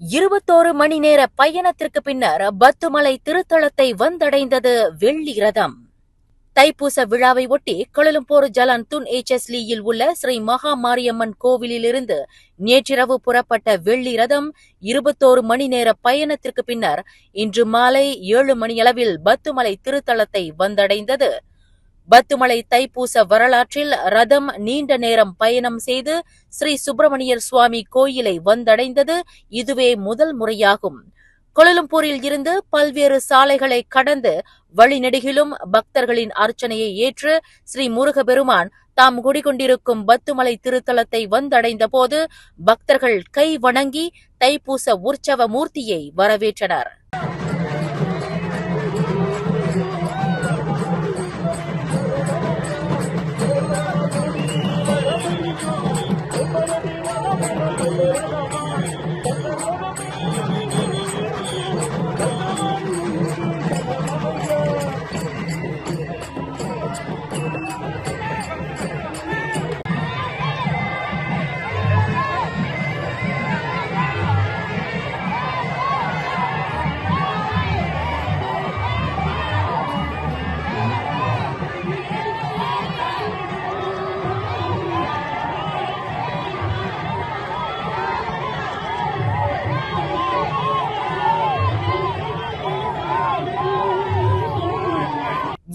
21 மணி நேர பயணத்திற்கு பின்னர் பத்துமலை திருத்தலத்தை வந்தடைந்தது வெள்ளி ரதம். தைப்பூச விழாவை ஒட்டி கோலாலம்பூர் ஜலான் துன் HSLயில் உள்ள ஸ்ரீ மகா மாரியம்மன் கோவிலிலிருந்து நேற்றிரவு புறப்பட்ட வெள்ளி ரதம் 21 மணி நேர பயணத்திற்கு பின்னர் இன்று மாலை 7 மணியளவில் பத்துமலை திருத்தலத்தை வந்தடைந்தது. பத்துமலை தைப்பூச வரலாற்றில் ரதம் நீண்ட நேரம் பயணம் செய்து ஸ்ரீ சுப்பிரமணியர் சுவாமி கோயிலை வந்தடைந்தது இதுவே முதல் முறையாகும். கோலாலம்பூரில் இருந்து பல்வேறு சாலைகளை கடந்து வழிநெடுகிலும் பக்தர்களின் அர்ச்சனையை ஏற்று ஸ்ரீ முருகப்பெருமான் தாம் குடிகொண்டிருக்கும் பத்துமலை திருத்தலத்தை வந்தடைந்த போது பக்தர்கள் கை வணங்கி தைப்பூச உற்சவ மூர்த்தியை வரவேற்றனர்.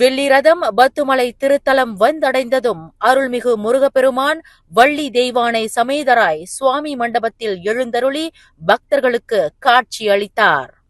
வெள்ளி ரதம் பத்துமலை திருத்தலம் வந்தடைந்ததும் அருள்மிகு முருகப்பெருமான் வள்ளி தெய்வானை சமேதராய் சுவாமி மண்டபத்தில் எழுந்தருளி பக்தர்களுக்கு காட்சி அளித்தார்.